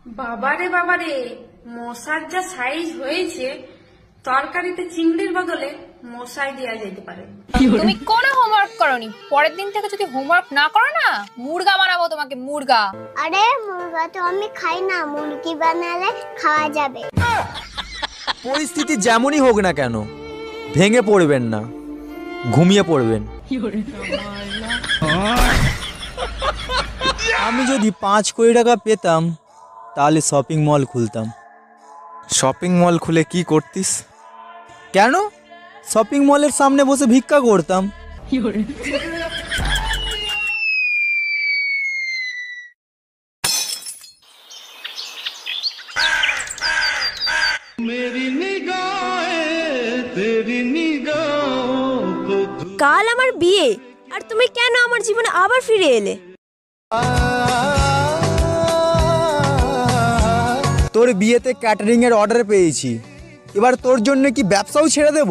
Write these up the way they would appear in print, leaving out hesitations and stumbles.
বাবারে বাবারে, মশার যা সাইজ হয়েছে, তরকারিতে চিংড়ির বদলে মশাই দেওয়া যেতে পারে। তুমি কোনো হোমওয়ার্ক করোনি, পরের দিন থেকে যদি হোমওয়ার্ক না করো না, মুরগা বানাবো তোমাকে, মুরগা। আরে মুরগা তো আমি খাই না, মুরগি বানালে খাওয়া যাবে। পরিস্থিতি যেমনই হোক না কেন, ভেঙে পড়বেন না, ঘুমিয়ে পড়বেন। আমি যদি 5 কোটি টাকা পেতাম তাহলে শপিং মল খুলতাম। শপিং মল খুলে কি করতিস? কেন? শপিং মলের সামনে বসে ভিক্ষা করতাম। কাল আমার বিয়ে, আর তুমি কেন আমার জীবনে আবার ফিরে এলে? তোর বিয়েতে ক্যাটারিং এর অর্ডার পেয়েছি, এবার তোর জন্য কি ব্যবসাও ছেড়ে দেব?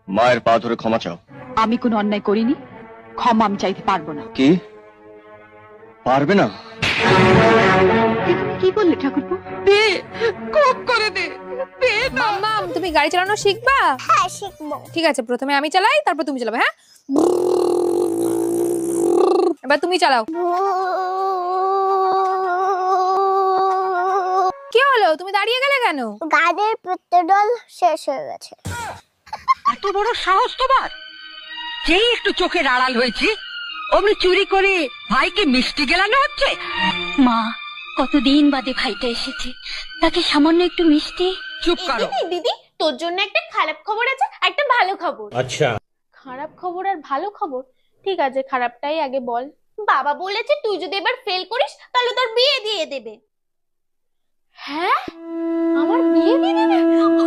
মায়ের পা ধরে ক্ষমা চাও। আমি কোনো অন্যায় করিনি, ক্ষমা আমি চাইতে পারবো না। কি পারবে না? কি বললে ঠাকুরপো? দে, খুব করে দে। মাম্মা, তুমি গাড়ি চালানো শিখবা? হ্যাঁ শিখবো। ঠিক আছে, প্রথমে আমি চালাই, তারপর তুমি চালাবে। হ্যাঁ, এবার তুমি চালাও। কি হলো, তুমি দাঁড়িয়ে গেলে কেন? গাড়ির পেট্রোল শেষ হয়ে গেছে। এত বড় সাহস তোমার! যেই একটু চোখের আড়াল হয়েছে, অমনি চুরি করে ভাইকে মিষ্টি গেলানো হচ্ছে। মা, কতদিন বাদে ভাইটা এসেছে, তাকে সামান্য একটু মিষ্টি। চুপ করো। দিদি, তোর জন্য একটা খারাপ খবর আছে, একটা ভালো খবর। আচ্ছা, খারাপ খবর আর ভালো খবর? ঠিক আছে, খারাপটাই আগে বল। বাবা বলেছে তুই যদি এবার ফেল করিস তাহলে তোর বিয়ে দিয়ে দেবে। হ্যাঁ, আমার বিয়ে দিয়ে দেবে?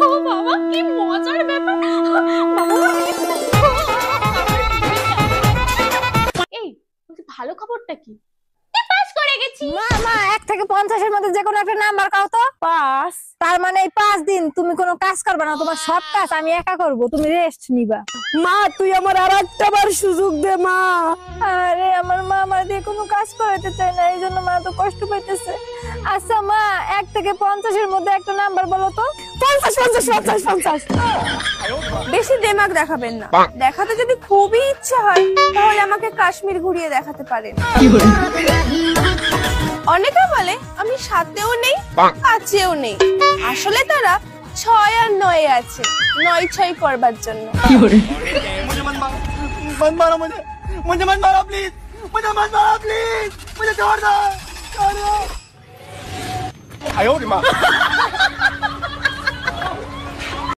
ও বাবা, কি মজার ব্যাপার! বাবা, এই ভালো খবরটা কি? পাস করে গেছি। মা 1 থেকে 50 এর মধ্যে যে কোনো একটা নাম্বার কাও তো। 5। তার মানে এই 5 দিন তুমি কোনো কাজ করবে না, তোমার সব কাজ আমি একা করব, তুমি রেস্ট নিবা। মা, তুই আমার আরেকটা বার সুযোগ দে মা। আরে আমার মা আমার দিয়ে কোনো কাজ করাতে চায় না, এই জন্য মা তো কষ্ট পাইতেছে। আচ্ছা মা, 1 থেকে 50 এর মধ্যে একটা নাম্বার বলো তো। 50। বেশি দিমাগ দেখাবেন না, দেখাতে যদি খুবই ইচ্ছা হয় তাহলে আমাকে কাশ্মীর ঘুরিয়ে দেখাতে পারেন। অনেকে বলে আমি 7-এও নেই, 5-এও নেই, আসলে তারা 6 আর 9 আছে, 9-6 করবার জন্য। मुझे छोड़ दो।